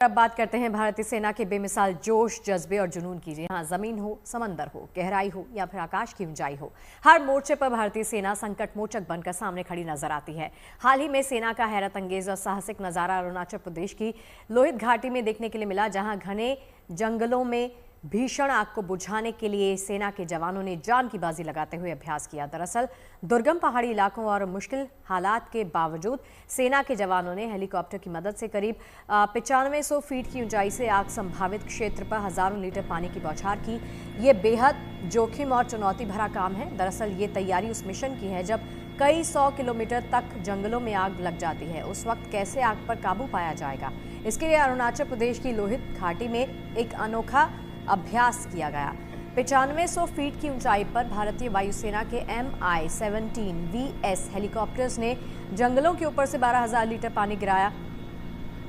अब बात करते हैं भारतीय सेना के बेमिसाल जोश, जज्बे और जुनून की। जी हाँ, जमीन हो, समंदर हो, गहराई हो या फिर आकाश की ऊंचाई हो, हर मोर्चे पर भारतीय सेना संकट मोचक बनकर सामने खड़ी नजर आती है। हाल ही में सेना का हैरत अंगेज और साहसिक नजारा अरुणाचल प्रदेश की लोहित घाटी में देखने के लिए मिला, जहां घने जंगलों में भीषण आग को बुझाने के लिए सेना के जवानों ने जान की बाजी लगाते हुए अभ्यास किया। दरअसल दुर्गम पहाड़ी इलाकों और मुश्किल हालात के बावजूद सेना के जवानों ने हेलीकॉप्टर की मदद से करीब 9500 फीट की ऊंचाई से आग संभावित क्षेत्र पर हजारों लीटर पानी की बौछार की। ये बेहद जोखिम और चुनौती भरा काम है। दरअसल ये तैयारी उस मिशन की है जब कई 100 किलोमीटर तक जंगलों में आग लग जाती है। उस वक्त कैसे आग पर काबू पाया जाएगा, इसके लिए अरुणाचल प्रदेश की लोहित घाटी में एक अनोखा अभ्यास किया गया। 9500 फीट की ऊंचाई पर भारतीय वायुसेना के MI-17VS हेलीकॉप्टर्स ने जंगलों के ऊपर से 12,000 लीटर पानी गिराया।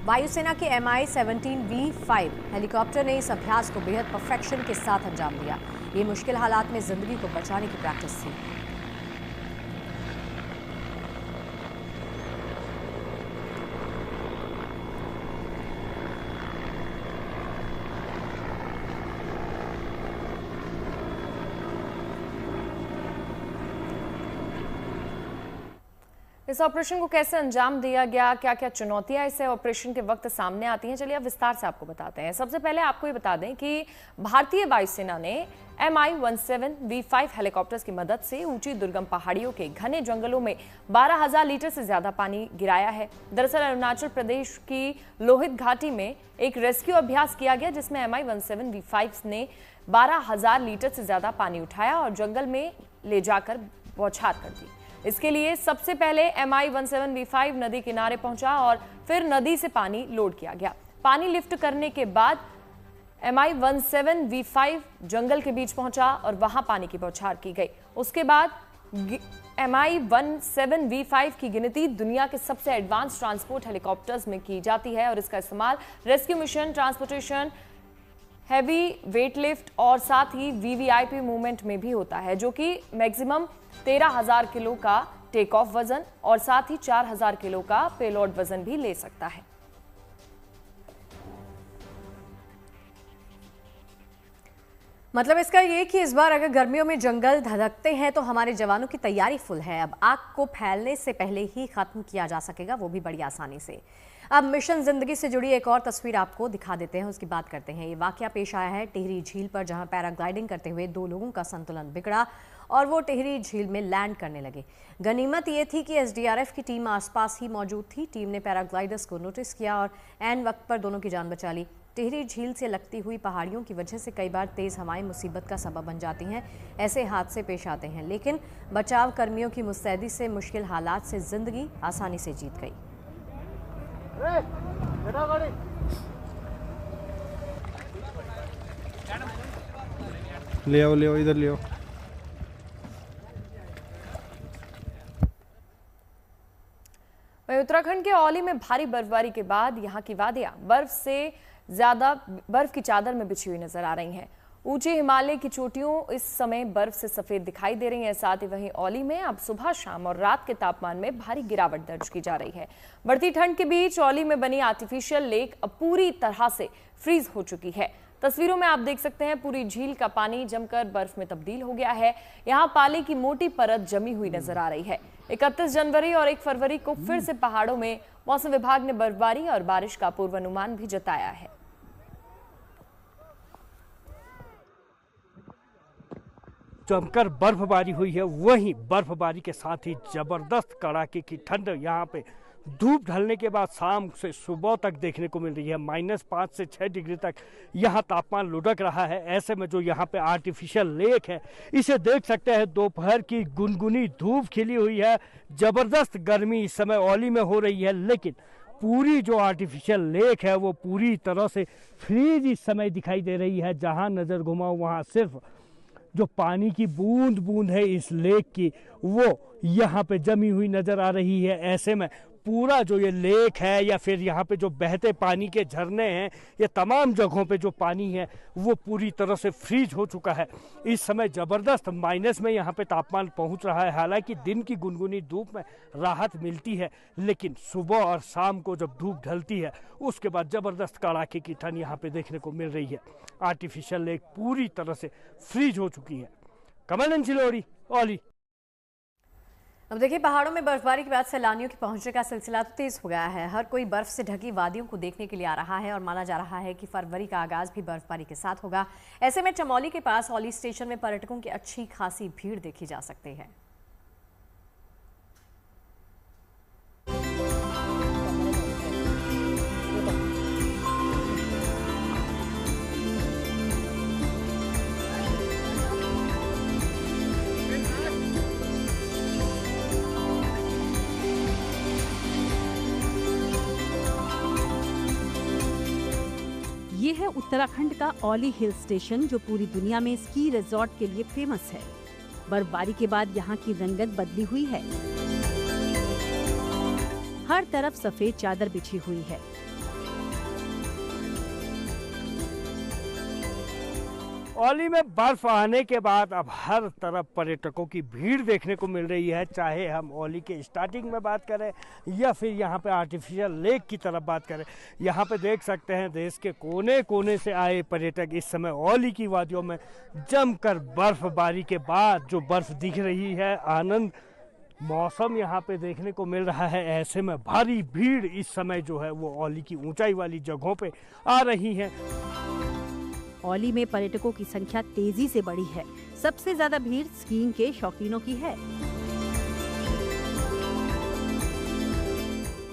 वायुसेना के MI-17V5 हेलीकॉप्टर ने इस अभ्यास को बेहद परफेक्शन के साथ अंजाम दिया। ये मुश्किल हालात में जिंदगी को बचाने की प्रैक्टिस थी। इस ऑपरेशन को कैसे अंजाम दिया गया, क्या क्या चुनौतियां इस ऑपरेशन के वक्त सामने आती हैं, चलिए अब विस्तार से आपको बताते हैं। सबसे पहले आपको ये बता दें कि भारतीय वायुसेना ने MI-17V5 हेलीकॉप्टर्स की मदद से ऊंची दुर्गम पहाड़ियों के घने जंगलों में 12,000 लीटर से ज्यादा पानी गिराया है। दरअसल अरुणाचल प्रदेश की लोहित घाटी में एक रेस्क्यू अभ्यास किया गया, जिसमें MI-17V5 ने 12,000 लीटर से ज्यादा पानी उठाया और जंगल में ले जाकर बौछार कर दी। इसके लिए सबसे पहले MI-17V5 नदी किनारे पहुंचा और फिर नदी से पानी लोड किया गया। पानी लिफ्ट करने के बाद MI-17V5 जंगल के बीच पहुंचा और वहां पानी की बौछार की गई। उसके बाद MI-17V5 की गिनती दुनिया के सबसे एडवांस ट्रांसपोर्ट हेलीकॉप्टर्स में की जाती है और इसका इस्तेमाल rescue mission, transportation, heavy weight lift और साथ ही VVIP मूवमेंट में भी होता है, जो कि मैक्सिमम 13,000 किलो का टेक ऑफ वजन और साथ ही 4,000 किलो का पेलोड वजन भी ले सकता है। मतलब इसका ये कि इस बार अगर गर्मियों में जंगल धधकते हैं तो हमारे जवानों की तैयारी फुल है। अब आग को फैलने से पहले ही खत्म किया जा सकेगा, वो भी बड़ी आसानी से। अब मिशन जिंदगी से जुड़ी एक और तस्वीर आपको दिखा देते हैं, उसकी बात करते हैं। ये वाकया पेश आया है टिहरी झील पर, जहां पैराग्लाइडिंग करते हुए 2 लोगों का संतुलन बिगड़ा और वो टिहरी झील में लैंड करने लगे। गनीमत ये थी कि SDRF की टीम आसपास ही मौजूद थी। टीम ने पैराग्लाइडर्स को नोटिस किया और ऐन वक्त पर दोनों की जान बचा ली। टिहरी झील से लगती हुई पहाड़ियों की वजह से कई बार तेज हवाएं मुसीबत का सबब बन जाती हैं। ऐसे हादसे पेश आते हैं, लेकिन बचाव कर्मियों की मुस्तैदी से मुश्किल हालात से जिंदगी आसानी से जीत गई। ले आओ इधर ले आओ। उत्तराखंड के औली में भारी बर्फबारी के बाद यहां की वादियां बर्फ की चादर में बिछी हुई नजर आ रही हैं। ऊंची हिमालय की चोटियों इस समय बर्फ से सफेद दिखाई दे रही हैं। साथ ही वहीं औली में अब सुबह, शाम और रात के तापमान में भारी गिरावट दर्ज की जा रही है। बढ़ती ठंड के बीच औली में बनी आर्टिफिशियल लेक अब पूरी तरह से फ्रीज हो चुकी है। तस्वीरों में आप देख सकते हैं पूरी झील का पानी जमकर बर्फ में तब्दील हो गया है। यहाँ पाले की मोटी परत जमी हुई नजर आ रही है। 31 जनवरी और 1 फरवरी को फिर से पहाड़ों में मौसम विभाग ने बर्फबारी और बारिश का पूर्वानुमान भी जताया है। जमकर बर्फबारी हुई है, वहीं बर्फबारी के साथ ही जबरदस्त कड़ाके की ठंड यहाँ पे धूप ढलने के बाद शाम से सुबह तक देखने को मिल रही है। -5 से 6 डिग्री तक यहाँ तापमान लुढ़क रहा है। ऐसे में जो यहाँ पे आर्टिफिशियल लेक है, इसे देख सकते हैं। दोपहर की गुनगुनी धूप खिली हुई है, जबरदस्त गर्मी इस समय औली में हो रही है, लेकिन पूरी जो आर्टिफिशियल लेक है वो पूरी तरह से फ्रीज इस समय दिखाई दे रही है। जहाँ नज़र घुमाओ वहाँ सिर्फ जो पानी की बूंद बूंद है इस लेक की, वो यहाँ पे जमी हुई नजर आ रही है। ऐसे में पूरा जो ये लेक है या फिर यहाँ पे जो बहते पानी के झरने हैं, ये तमाम जगहों पे जो पानी है वो पूरी तरह से फ्रीज हो चुका है। इस समय ज़बरदस्त माइनस में यहाँ पे तापमान पहुँच रहा है। हालांकि दिन की गुनगुनी धूप में राहत मिलती है, लेकिन सुबह और शाम को जब धूप ढलती है उसके बाद ज़बरदस्त कड़ाके की ठंड यहाँ पे देखने को मिल रही है। आर्टिफिशियल लेक पूरी तरह से फ्रीज हो चुकी है। कमल सिलोड़ी, ओली। अब देखिए, पहाड़ों में बर्फबारी के बाद सैलानियों के पहुंचने का सिलसिला तो तेज हो गया है। हर कोई बर्फ से ढकी वादियों को देखने के लिए आ रहा है और माना जा रहा है कि फरवरी का आगाज भी बर्फबारी के साथ होगा। ऐसे में चमोली के पास औली स्टेशन में पर्यटकों की अच्छी खासी भीड़ देखी जा सकती है। ये है उत्तराखंड का औली हिल स्टेशन, जो पूरी दुनिया में स्की रिजॉर्ट के लिए फेमस है। बर्फबारी के बाद यहाँ की रंगत बदली हुई है। हर तरफ सफेद चादर बिछी हुई है। औली में बर्फ आने के बाद अब हर तरफ पर्यटकों की भीड़ देखने को मिल रही है। चाहे हम औली के स्टार्टिंग में बात करें या फिर यहाँ पे आर्टिफिशियल लेक की तरफ बात करें, यहाँ पे देख सकते हैं देश के कोने कोने से आए पर्यटक इस समय औली की वादियों में जमकर बर्फबारी के बाद जो बर्फ दिख रही है, आनंद मौसम यहाँ पे देखने को मिल रहा है। ऐसे में भारी भीड़ इस समय जो है वो औली की ऊंचाई वाली जगहों पे आ रही है। औली में पर्यटकों की संख्या तेजी से बढ़ी है। सबसे ज्यादा भीड़ स्कीइंग के शौकीनों की है।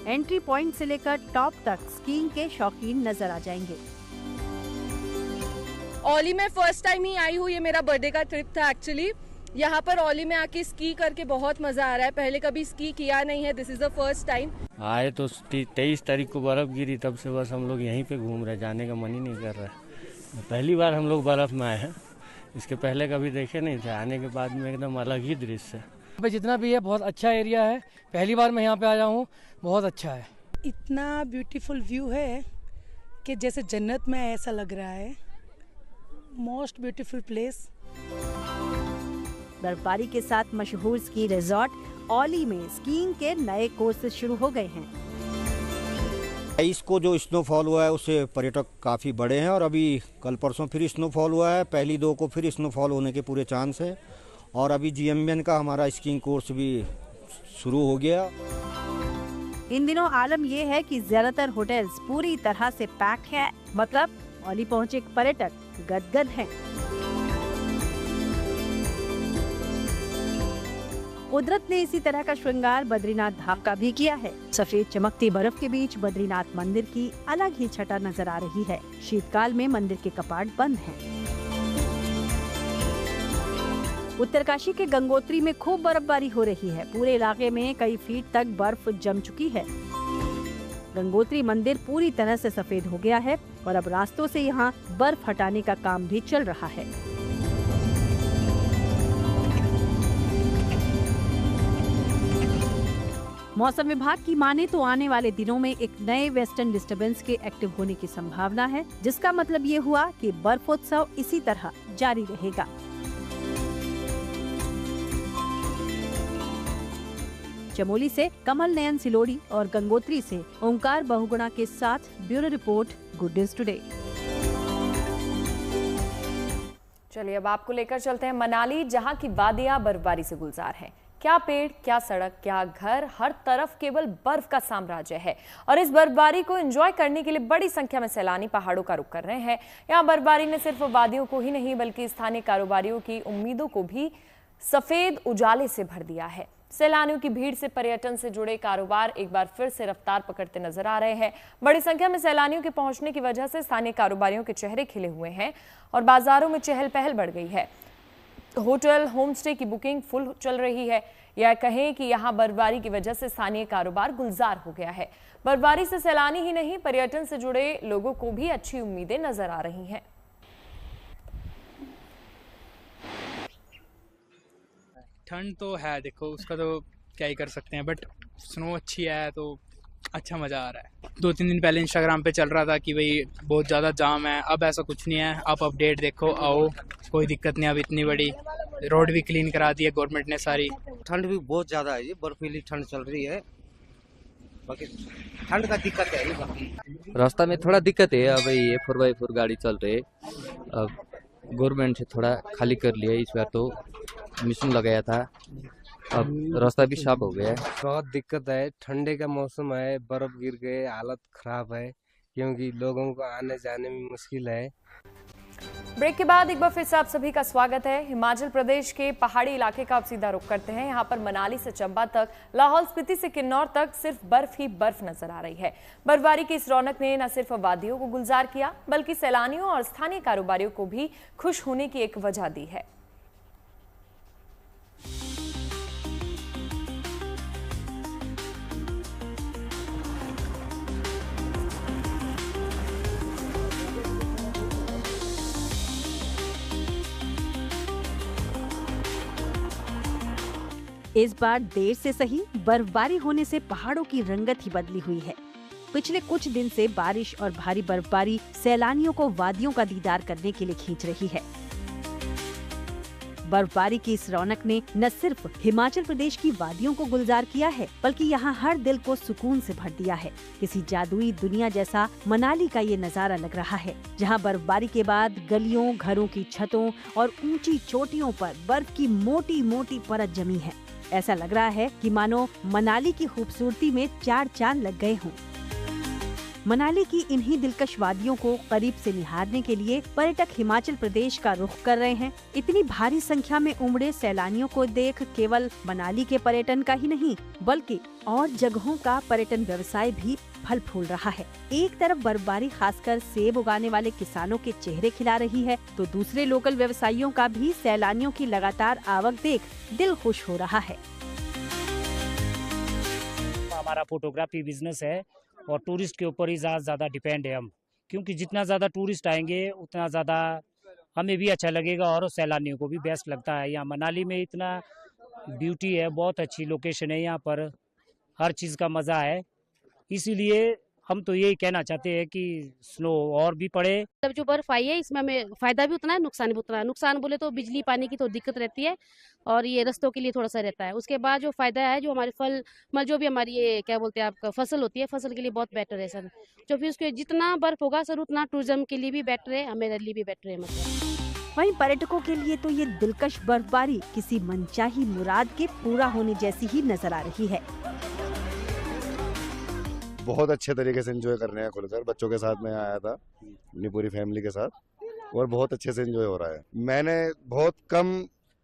एंट्री पॉइंट से लेकर टॉप तक स्कीइंग के शौकीन नजर आ जाएंगे। औली में फर्स्ट टाइम ही आई हूँ। ये मेरा बर्थडे का ट्रिप था एक्चुअली। यहाँ पर औली में आके स्की करके बहुत मजा आ रहा है। पहले कभी स्की किया नहीं है, this is the first time. आए तो 23 तारीख को बर्फ गिरी, तब से बस हम लोग यहीं पे घूम रहे, जाने का मन ही नहीं कर रहा है। पहली बार हम लोग बर्फ में आए हैं, इसके पहले कभी देखे नहीं थे। आने के बाद में एकदम अलग ही दृश्य है। यहाँ पे जितना भी है बहुत अच्छा एरिया है। पहली बार मैं यहाँ पे आया हूँ, बहुत अच्छा है। इतना ब्यूटीफुल व्यू है कि जैसे जन्नत में ऐसा लग रहा है। Most beautiful place. बर्फबारी के साथ मशहूर स्की रिजॉर्ट औली में स्कीइंग के नए कोर्सेज शुरू हो गए हैं। इसको जो स्नोफॉल हुआ है उससे पर्यटक काफ़ी बढ़े हैं और अभी कल परसों फिर स्नोफॉल हुआ है। पहली 2 को फिर स्नोफॉल होने के पूरे चांस है और अभी GMBN का हमारा स्कीइंग कोर्स भी शुरू हो गया। इन दिनों आलम ये है कि ज्यादातर होटल्स पूरी तरह से पैक है। मतलब औली पहुंचे पर्यटक गदगद हैं। कुदरत ने इसी तरह का श्रृंगार बद्रीनाथ धाम का भी किया है। सफेद चमकती बर्फ के बीच बद्रीनाथ मंदिर की अलग ही छटा नजर आ रही है। शीतकाल में मंदिर के कपाट बंद हैं। उत्तरकाशी के गंगोत्री में खूब बर्फबारी हो रही है। पूरे इलाके में कई फीट तक बर्फ जम चुकी है। गंगोत्री मंदिर पूरी तरह से सफेद हो गया है और अब रास्तों से यहाँ बर्फ हटाने का काम भी चल रहा है। मौसम विभाग की माने तो आने वाले दिनों में एक नए वेस्टर्न डिस्टर्बेंस के एक्टिव होने की संभावना है, जिसका मतलब ये हुआ कि बर्फोत्सव इसी तरह जारी रहेगा। चमोली से कमल नयन सिलोड़ी और गंगोत्री से ओंकार बहुगुणा के साथ bureau report, good news today. चलिए अब आपको लेकर चलते हैं मनाली, जहां की वादियां बर्फबारी से गुलजार हैं। क्या पेड़, क्या सड़क, क्या घर, हर तरफ केवल बर्फ का साम्राज्य है। और इस बर्फबारी को एंजॉय करने के लिए बड़ी संख्या में सैलानी पहाड़ों का रुख कर रहे हैं। यहाँ बर्फबारी ने सिर्फ वादियों को ही नहीं बल्कि स्थानीय कारोबारियों की उम्मीदों को भी सफेद उजाले से भर दिया है। सैलानियों की भीड़ से पर्यटन से जुड़े कारोबार एक बार फिर से रफ्तार पकड़ते नजर आ रहे हैं। बड़ी संख्या में सैलानियों के पहुंचने की वजह से स्थानीय कारोबारियों के चेहरे खिले हुए हैं और बाजारों में चहल पहल बढ़ गई है। होटल, होम स्टे की बुकिंग फुल चल रही है। या कहें कि यहाँ बर्फबारी की वजह से स्थानीय कारोबार गुलजार हो गया है। बर्फबारी से सैलानी ही नहीं, पर्यटन से जुड़े लोगों को भी अच्छी उम्मीदें नजर आ रही हैं। ठंड तो है, देखो उसका तो क्या ही कर सकते हैं, बट स्नो अच्छी है तो अच्छा मज़ा आ रहा है। 2-3 दिन पहले इंस्टाग्राम पे चल रहा था कि भाई बहुत ज़्यादा जाम है, अब ऐसा कुछ नहीं है। आप अपडेट देखो, आओ, कोई दिक्कत नहीं। अब इतनी बड़ी रोड भी क्लीन करा दी है गवर्नमेंट ने सारी। ठंड भी बहुत ज़्यादा है, ये बर्फीली ठंड चल रही है, बाकी ठंड का दिक्कत है ही। बाकी रास्ता में थोड़ा दिक्कत है, अब ये 4x4 गाड़ी चल रही है, अब गवर्नमेंट से थोड़ा खाली कर लिया। इस बार तो मिशन लगाया था, अब रास्ता भी साफ हो गया है। बहुत दिक्कत है, ठंडे का मौसम है, बर्फ गिर गए, हालत खराब है, क्योंकि लोगों को आने जाने में मुश्किल है। ब्रेक के बाद एक बार फिर से आप सभी का स्वागत है। हिमाचल प्रदेश के पहाड़ी इलाके का अब सीधा रुख करते हैं। यहाँ पर मनाली से चंबा तक, लाहौल स्पीति से किन्नौर तक सिर्फ बर्फ ही बर्फ नजर आ रही है। बर्फबारी की इस रौनक ने न सिर्फ वादियों को गुलजार किया, बल्कि सैलानियों और स्थानीय कारोबारियों को भी खुश होने की एक वजह दी है। इस बार देर से सही बर्फबारी होने से पहाड़ों की रंगत ही बदली हुई है। पिछले कुछ दिन से बारिश और भारी बर्फबारी सैलानियों को वादियों का दीदार करने के लिए खींच रही है। बर्फबारी की इस रौनक ने न सिर्फ हिमाचल प्रदेश की वादियों को गुलजार किया है, बल्कि यहाँ हर दिल को सुकून से भर दिया है। किसी जादुई दुनिया जैसा मनाली का ये नजारा लग रहा है, जहाँ बर्फबारी के बाद गलियों, घरों की छतों और ऊंची चोटियों पर बर्फ की मोटी मोटी परत जमी है। ऐसा लग रहा है कि मानो मनाली की खूबसूरती में 4 चांद लग गए हों। मनाली की इन्हीं दिलकश वादियों को करीब से निहारने के लिए पर्यटक हिमाचल प्रदेश का रुख कर रहे हैं। इतनी भारी संख्या में उमड़े सैलानियों को देख केवल मनाली के पर्यटन का ही नहीं, बल्कि और जगहों का पर्यटन व्यवसाय भी फल फूल रहा है। एक तरफ बर्फबारी खासकर सेब उगाने वाले किसानों के चेहरे खिला रही है, तो दूसरे लोकल व्यवसायियों का भी सैलानियों की लगातार आवक देख दिल खुश हो रहा है। हमारा फोटोग्राफी बिजनेस है और टूरिस्ट के ऊपर ही ज़्यादा डिपेंड है हम, क्योंकि जितना ज़्यादा टूरिस्ट आएंगे उतना ज़्यादा हमें भी अच्छा लगेगा और सैलानियों को भी बेस्ट लगता है। यहाँ मनाली में इतना ब्यूटी है, बहुत अच्छी लोकेशन है, यहाँ पर हर चीज़ का मज़ा है। इसीलिए हम तो यही कहना चाहते हैं कि स्नो और भी पड़े। जब जो बर्फ आई है इसमें हमें फायदा भी उतना है, नुकसान भी उतना है। नुकसान बोले तो बिजली पानी की तो दिक्कत रहती है और ये रस्तों के लिए थोड़ा सा रहता है। उसके बाद जो फायदा है, जो हमारे फल जो भी हमारी ये क्या बोलते हैं आपका फसल होती है, फसल के लिए बहुत बेटर है सर। जो फिर उसके जितना बर्फ होगा सर उतना टूरिज्म के लिए भी बेटर है, हमारे लिए भी बेटर है। मतलब वहीं पर्यटकों के लिए तो ये दिलकश बर्फबारी किसी मनचाही मुराद के पूरा होने जैसी ही नजर आ रही है। बहुत अच्छे तरीके से एंजॉय कर रहे हैं खुलकर। बच्चों के साथ मैं आया था अपनी पूरी फैमिली के साथ और बहुत अच्छे से एंजॉय हो रहा है। मैंने बहुत कम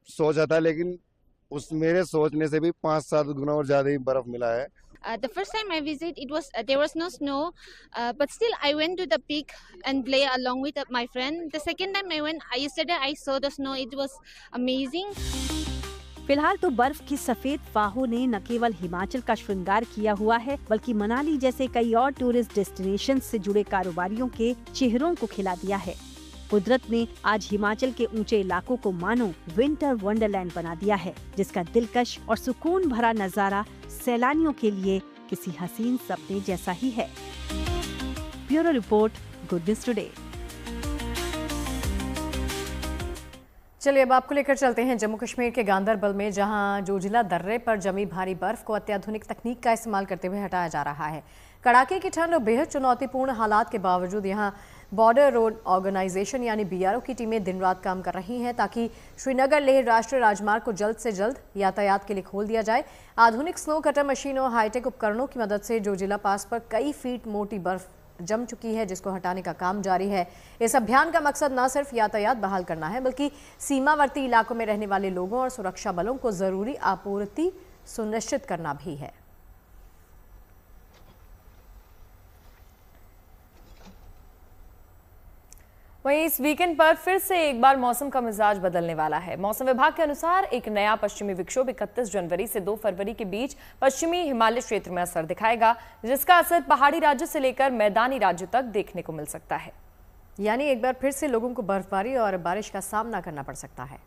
सोचा था, लेकिन उस मेरे सोचने से भी 5-7 गुना और ज्यादा ही बर्फ मिला है। The first time I visited, there was no snow, but still I went to the peak and play along with my friend. The second time I went, yesterday I saw the snow. It was amazing. फिलहाल तो बर्फ की सफेद फाहों ने न केवल हिमाचल का श्रृंगार किया हुआ है, बल्कि मनाली जैसे कई और टूरिस्ट डेस्टिनेशन से जुड़े कारोबारियों के चेहरों को खिला दिया है। कुदरत ने आज हिमाचल के ऊंचे इलाकों को मानो विंटर वंडरलैंड बना दिया है, जिसका दिलकश और सुकून भरा नजारा सैलानियों के लिए किसी हसीन सपने जैसा ही है। Bureau report, good news today. चलिए अब आपको लेकर चलते हैं जम्मू कश्मीर के गांदरबल में, जहां जोजिला दर्रे पर जमी भारी बर्फ को अत्याधुनिक तकनीक का इस्तेमाल करते हुए हटाया जा रहा है। कड़ाके की ठंड और बेहद चुनौतीपूर्ण हालात के बावजूद यहां बॉर्डर रोड ऑर्गेनाइजेशन यानी BRO की टीमें दिन रात काम कर रही हैं ताकि श्रीनगर लेह राष्ट्रीय राजमार्ग को जल्द से जल्द यातायात के लिए खोल दिया जाए। आधुनिक स्नो कटर मशीनों और हाईटेक उपकरणों की मदद से जोजिला पास पर कई फीट मोटी बर्फ जम चुकी है, जिसको हटाने का काम जारी है। इस अभियान का मकसद न सिर्फ यातायात बहाल करना है, बल्कि सीमावर्ती इलाकों में रहने वाले लोगों और सुरक्षा बलों को जरूरी आपूर्ति सुनिश्चित करना भी है। वहीं इस वीकेंड पर फिर से एक बार मौसम का मिजाज बदलने वाला है। मौसम विभाग के अनुसार एक नया पश्चिमी विक्षोभ 31 जनवरी से 2 फरवरी के बीच पश्चिमी हिमालय क्षेत्र में असर दिखाएगा, जिसका असर पहाड़ी राज्य से लेकर मैदानी राज्य तक देखने को मिल सकता है। यानी एक बार फिर से लोगों को बर्फबारी और बारिश का सामना करना पड़ सकता है।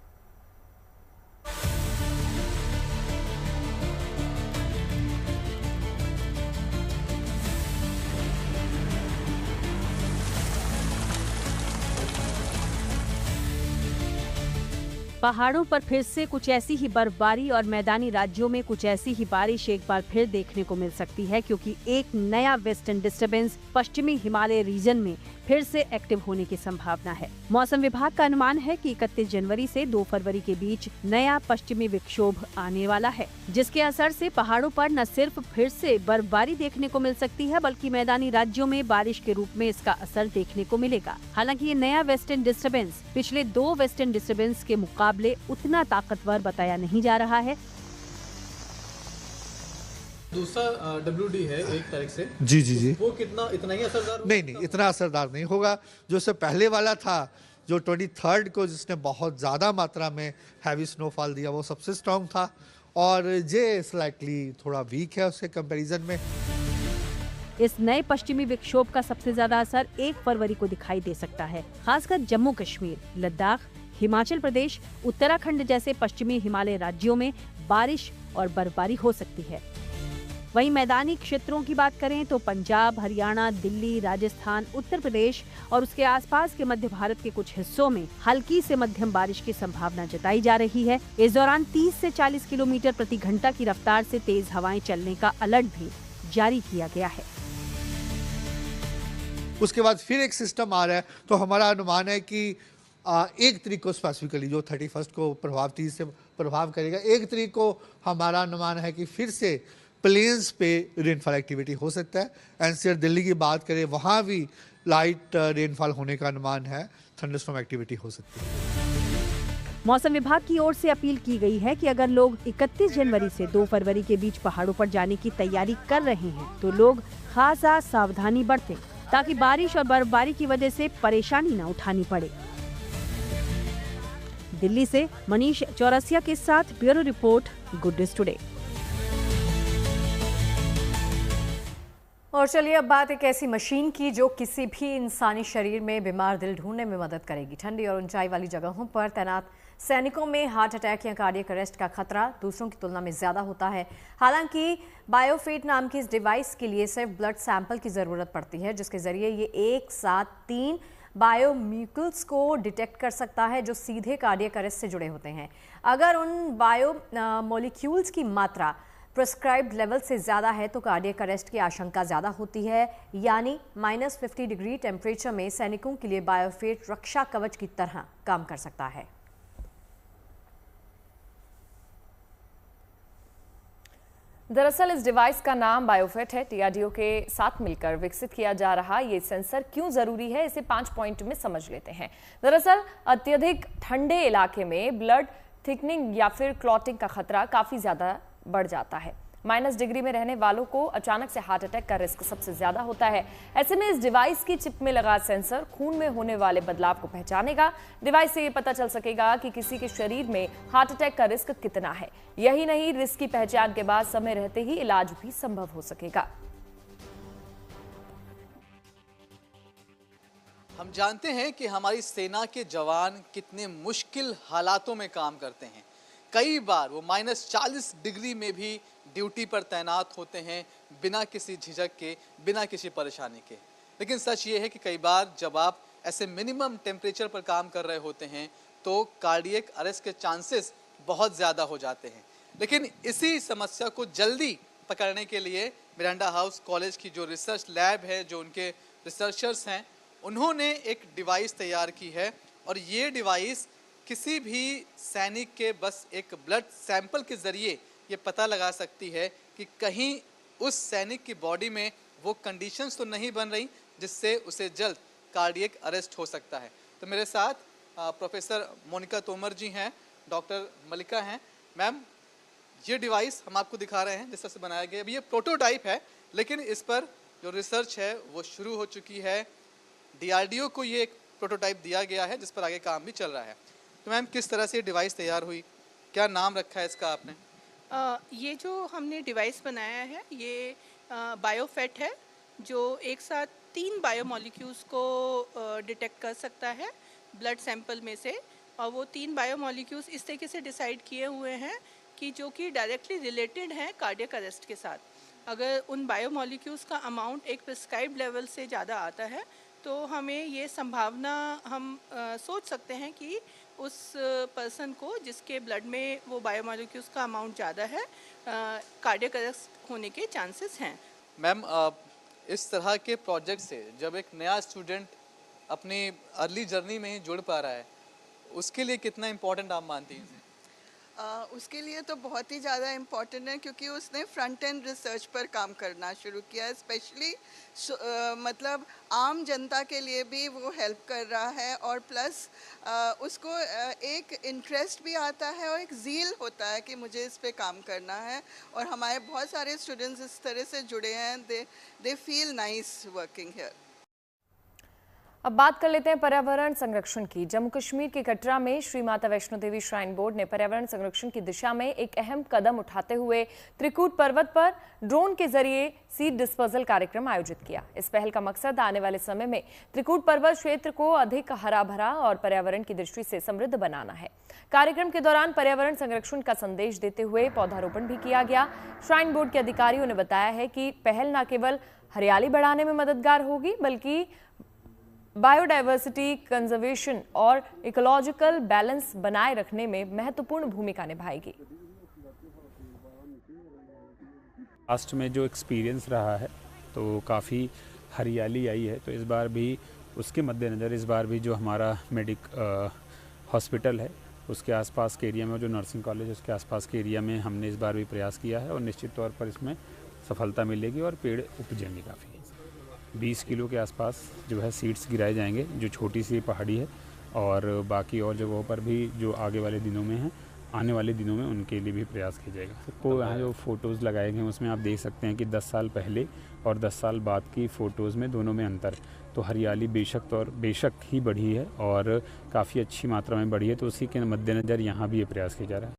पहाड़ों पर फिर से कुछ ऐसी ही बर्फबारी और मैदानी राज्यों में कुछ ऐसी ही बारिश एक बार फिर देखने को मिल सकती है, क्योंकि एक नया वेस्टर्न डिस्टर्बेंस पश्चिमी हिमालय रीजन में फिर से एक्टिव होने की संभावना है। मौसम विभाग का अनुमान है कि 31 जनवरी से 2 फरवरी के बीच नया पश्चिमी विक्षोभ आने वाला है, जिसके असर से पहाड़ों पर न सिर्फ फिर से बर्फबारी देखने को मिल सकती है, बल्कि मैदानी राज्यों में बारिश के रूप में इसका असर देखने को मिलेगा। हालांकि ये नया वेस्टर्न डिस्टर्बेंस पिछले 2 वेस्टर्न डिस्टर्बेंस के मुकाबले उतना ताकतवर बताया नहीं जा रहा है। दूसरा WD है 1 तारीख से। जी वो इतना ही असरदार? नहीं, इतना असरदार नहीं होगा। जो इससे पहले वाला था, जो 23 को जिसने बहुत ज़्यादा मात्रा में हैवी स्नोफॉल दिया, वो सबसे स्ट्रांग था, और ये स्लाइटली थोड़ा वीक है उसके कंपैरिजन में। इस नए पश्चिमी विक्षोभ का सबसे ज्यादा असर 1 फरवरी को दिखाई दे सकता है। खासकर जम्मू कश्मीर, लद्दाख, हिमाचल प्रदेश, उत्तराखंड जैसे पश्चिमी हिमालय राज्यों में बारिश और बर्फबारी हो सकती है। वहीं मैदानी क्षेत्रों की बात करें तो पंजाब, हरियाणा, दिल्ली, राजस्थान, उत्तर प्रदेश और उसके आसपास के मध्य भारत के कुछ हिस्सों में हल्की से मध्यम बारिश की संभावना जताई जा रही है। इस दौरान 30 से 40 किलोमीटर प्रति घंटा की रफ्तार से तेज हवाएं चलने का अलर्ट भी जारी किया गया है। उसके बाद फिर एक सिस्टम आ रहा है, तो हमारा अनुमान है कि 1 तारीख को स्पेसिफिकली, जो 31 को प्रभाव 30 से प्रभाव करेगा, 1 तारीख को हमारा अनुमान है कि फिर से प्लेन्स पे रेनफॉल एक्टिविटी हो सकता है। एनसीआर दिल्ली की बात करें, वहाँ भी लाइट रेनफॉल होने का अनुमान है, थंडरस्टॉर्म एक्टिविटी हो सकती है। मौसम विभाग की ओर से अपील की गई है कि अगर लोग 31 जनवरी से 2 फरवरी के बीच पहाड़ों पर जाने की तैयारी कर रहे हैं तो लोग खासा सावधानी बरतें, ताकि बारिश और बर्फबारी की वजह से परेशानी न उठानी पड़े। दिल्ली से मनीष चौरसिया के साथ bureau report, good news today. और चलिए अब बात एक ऐसी मशीन की जो किसी भी इंसानी शरीर में बीमार दिल ढूंढने में मदद करेगी। ठंडी और ऊंचाई वाली जगहों पर तैनात सैनिकों में हार्ट अटैक या कार्डियक अरेस्ट का खतरा दूसरों की तुलना में ज़्यादा होता है। हालांकि बायोफिट नाम की इस डिवाइस के लिए सिर्फ ब्लड सैंपल की ज़रूरत पड़ती है, जिसके ज़रिए ये एक साथ 3 बायोमोलिक्यूल्स को डिटेक्ट कर सकता है जो सीधे कार्डियक अरेस्ट से जुड़े होते हैं। अगर उन बायोमोलिक्यूल्स की मात्रा प्रिस्क्राइब्ड लेवल से ज़्यादा है तो कार्डियक अरेस्ट की आशंका ज़्यादा होती है, यानी -50 डिग्री टेम्परेचर में सैनिकों के लिए बायोफिट रक्षा कवच की तरह काम कर सकता है। दरअसल इस डिवाइस का नाम बायोफिट है। DRDO के साथ मिलकर विकसित किया जा रहा ये सेंसर क्यों जरूरी है, इसे 5 पॉइंट में समझ लेते हैं। दरअसल अत्यधिक ठंडे इलाके में ब्लड थिकनिंग या फिर क्लॉटिंग का खतरा काफी ज्यादा बढ़ जाता है। -डिग्री में रहने वालों को अचानक से हार्ट अटैक का रिस्क सबसे ज्यादा होता है। ऐसे में इस डिवाइस की चिप में लगा सेंसर खून में होने वाले बदलाव को पहचानेगा। डिवाइस से ये पता चल सकेगा कि किसी के शरीर में हार्ट अटैक का रिस्क कितना है। यही नहीं, रिस्क की पहचान के बाद समय रहते ही इलाज भी संभव हो सकेगा। हम जानते हैं कि हमारी सेना के जवान कितने मुश्किल हालातों में काम करते हैं। कई बार वो -40 डिग्री में भी ड्यूटी पर तैनात होते हैं, बिना किसी झिझक के, बिना किसी परेशानी के। लेकिन सच ये है कि कई बार जब आप ऐसे मिनिमम टेम्परेचर पर काम कर रहे होते हैं तो कार्डियक अरेस्ट के चांसेस बहुत ज़्यादा हो जाते हैं। लेकिन इसी समस्या को जल्दी पकड़ने के लिए मिरांडा हाउस कॉलेज की जो रिसर्च लैब है, जो उनके रिसर्चर्स हैं, उन्होंने एक डिवाइस तैयार की है। और ये डिवाइस किसी भी सैनिक के बस एक ब्लड सैंपल के ज़रिए ये पता लगा सकती है कि कहीं उस सैनिक की बॉडी में वो कंडीशंस तो नहीं बन रही जिससे उसे जल्द कार्डियक अरेस्ट हो सकता है। तो मेरे साथ प्रोफेसर मोनिका तोमर जी हैं, डॉक्टर मलिका हैं। मैम, ये डिवाइस हम आपको दिखा रहे हैं जिस तरह से बनाया गया। अभी ये प्रोटोटाइप है, लेकिन इस पर जो रिसर्च है वो शुरू हो चुकी है। DRDO को ये एक प्रोटोटाइप दिया गया है जिस पर आगे काम भी चल रहा है। तो मैम, किस तरह से डिवाइस तैयार हुई, क्या नाम रखा है इसका आपने? ये जो हमने डिवाइस बनाया है ये बायोफिट है, जो एक साथ 3 बायोमोलिक्यूल्स को डिटेक्ट कर सकता है ब्लड सैंपल में से। और वो 3 बायोमोलिक्यूल्स इस तरीके से डिसाइड किए हुए हैं कि जो कि डायरेक्टली रिलेटेड हैं कार्डियक अरेस्ट के साथ। अगर उन बायोमोलिक्यूल्स का अमाउंट एक प्रिस्क्राइब्ड लेवल से ज़्यादा आता है तो हमें ये संभावना हम सोच सकते हैं कि उस पर्सन को जिसके ब्लड में वो बायोमॉलिक्यूल्स का अमाउंट ज़्यादा है कार्डियक अरेस्ट होने के चांसेस हैं। मैम, इस तरह के प्रोजेक्ट से जब एक नया स्टूडेंट अपनी अर्ली जर्नी में ही जुड़ पा रहा है, उसके लिए कितना इम्पोर्टेंट आप मानती हैं? उसके लिए तो बहुत ही ज़्यादा इम्पॉर्टेंट है, क्योंकि उसने फ्रंट एंड रिसर्च पर काम करना शुरू किया है। स्पेशली मतलब आम जनता के लिए भी वो हेल्प कर रहा है, और प्लस उसको एक इंटरेस्ट भी आता है और एक ज़ील होता है कि मुझे इस पे काम करना है। और हमारे बहुत सारे स्टूडेंट्स इस तरह से जुड़े हैं, they feel nice working here. अब बात कर लेते हैं पर्यावरण संरक्षण की। जम्मू कश्मीर के कटरा में श्री माता वैष्णो देवी श्राइन बोर्ड ने पर्यावरण संरक्षण की दिशा में एक अहम कदम उठाते हुए त्रिकूट पर्वत पर ड्रोन के जरिए सीड डिस्पोजल कार्यक्रम आयोजित किया। इस पहल का मकसद आने वाले समय में त्रिकूट पर्वत क्षेत्र को अधिक हरा भरा और पर्यावरण की दृष्टि से समृद्ध बनाना है। कार्यक्रम के दौरान पर्यावरण संरक्षण का संदेश देते हुए पौधारोपण भी किया गया। श्राइन बोर्ड के अधिकारियों ने बताया है कि पहल न केवल हरियाली बढ़ाने में मददगार होगी, बल्कि बायोडायवर्सिटी कंजर्वेशन और इकोलॉजिकल बैलेंस बनाए रखने में महत्वपूर्ण भूमिका निभाएगी। लास्ट में जो एक्सपीरियंस रहा है तो काफ़ी हरियाली आई है, तो इस बार भी उसके मद्देनज़र इस बार भी जो हमारा हॉस्पिटल है उसके आसपास के एरिया में, जो नर्सिंग कॉलेज उसके आसपास के एरिया में हमने इस बार भी प्रयास किया है और निश्चित तौर पर इसमें सफलता मिलेगी और पेड़ उपजेंगे। काफ़ी 20 किलो के आसपास जो है सीड्स गिराए जाएंगे, जो छोटी सी पहाड़ी है, और बाकी और जगहों पर भी जो आगे वाले दिनों में हैं, आने वाले दिनों में उनके लिए भी प्रयास किया जाएगा। तो यहाँ जो फ़ोटोज़ लगाए गए हैं उसमें आप देख सकते हैं कि 10 साल पहले और 10 साल बाद की फ़ोटोज़ में दोनों में अंतर। तो हरियाली बेशक ही बढ़ी है और काफ़ी अच्छी मात्रा में बढ़ी है, तो उसी के मद्देनज़र यहाँ भी ये प्रयास किया जा रहा है।